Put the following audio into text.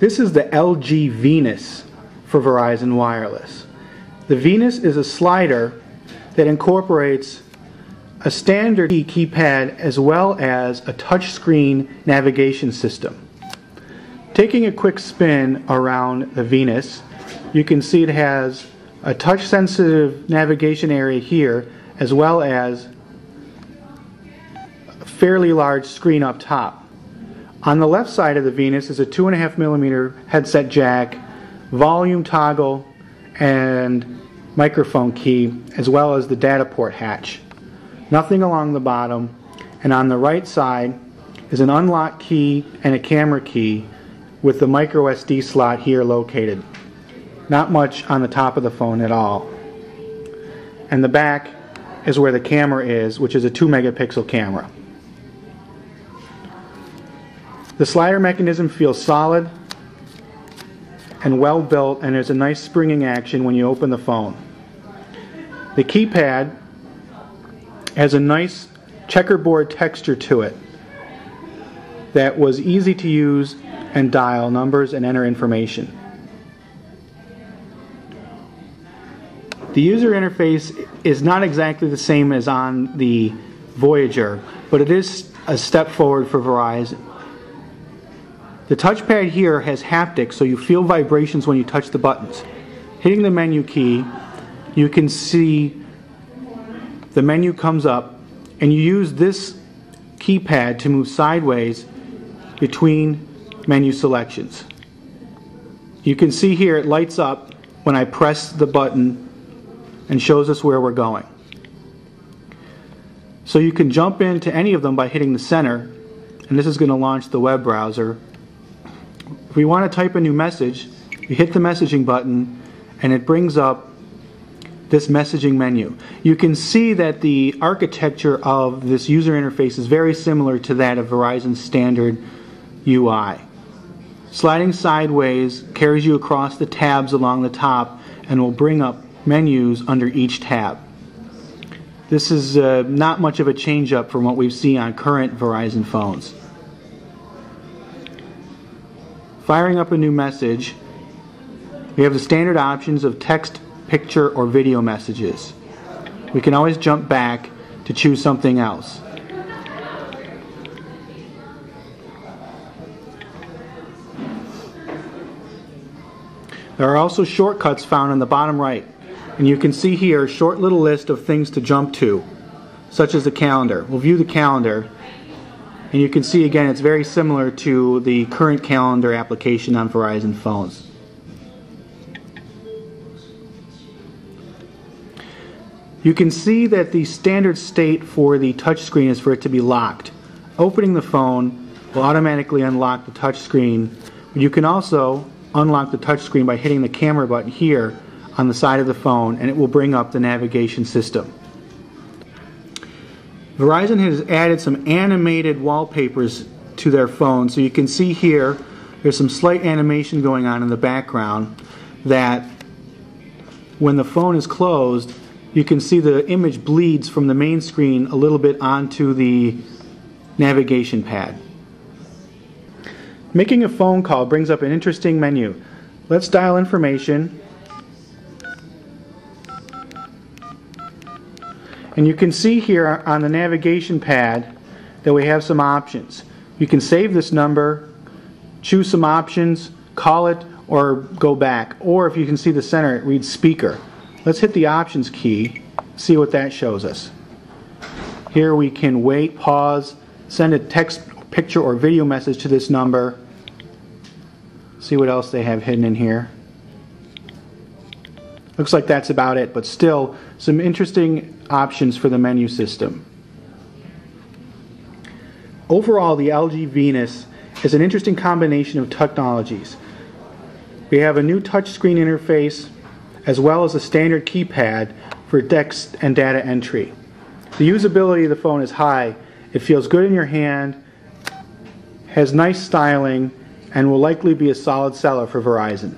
This is the LG Venus for Verizon Wireless. The Venus is a slider that incorporates a standard keypad as well as a touchscreen navigation system. Taking a quick spin around the Venus, you can see it has a touch-sensitive navigation area here as well as a fairly large screen up top. On the left side of the Venus is a 2.5mm headset jack, volume toggle, and microphone key, as well as the data port hatch. Nothing along the bottom, and on the right side is an unlock key and a camera key with the micro SD slot here located. Not much on the top of the phone at all. And the back is where the camera is, which is a 2-megapixel camera. The slider mechanism feels solid and well built, and there's a nice springing action when you open the phone. The keypad has a nice checkerboard texture to it that was easy to use and dial numbers and enter information. The user interface is not exactly the same as on the Voyager, but it is a step forward for Verizon. The touchpad here has haptics, so you feel vibrations when you touch the buttons. Hitting the menu key, you can see the menu comes up, and you use this keypad to move sideways between menu selections. You can see here it lights up when I press the button and shows us where we're going. So you can jump into any of them by hitting the center, and this is going to launch the web browser. If we want to type a new message, you hit the messaging button and it brings up this messaging menu. You can see that the architecture of this user interface is very similar to that of Verizon's standard UI. Sliding sideways carries you across the tabs along the top and will bring up menus under each tab. This is not much of a change up from what we've seen on current Verizon phones. Firing up a new message, we have the standard options of text, picture, or video messages. We can always jump back to choose something else. There are also shortcuts found on the bottom right, and you can see here a short little list of things to jump to, such as the calendar. We'll view the calendar, and you can see again it's very similar to the current calendar application on Verizon phones. You can see that the standard state for the touchscreen is for it to be locked. Opening the phone will automatically unlock the touchscreen, but you can also unlock the touchscreen by hitting the camera button here on the side of the phone, and it will bring up the navigation system. Verizon has added some animated wallpapers to their phone, so you can see here there's some slight animation going on in the background that when the phone is closed, you can see the image bleeds from the main screen a little bit onto the navigation pad. Making a phone call brings up an interesting menu. Let's dial information. And you can see here on the navigation pad that we have some options. You can save this number, choose some options, call it, or go back. Or if you can see the center, it reads speaker. Let's hit the options key, see what that shows us. Here we can wait, pause, send a text, picture, or video message to this number. See what else they have hidden in here. Looks like that's about it, but still some interesting options for the menu system. Overall, the LG Venus is an interesting combination of technologies. We have a new touchscreen interface as well as a standard keypad for text and data entry. The usability of the phone is high. It feels good in your hand, has nice styling, and will likely be a solid seller for Verizon.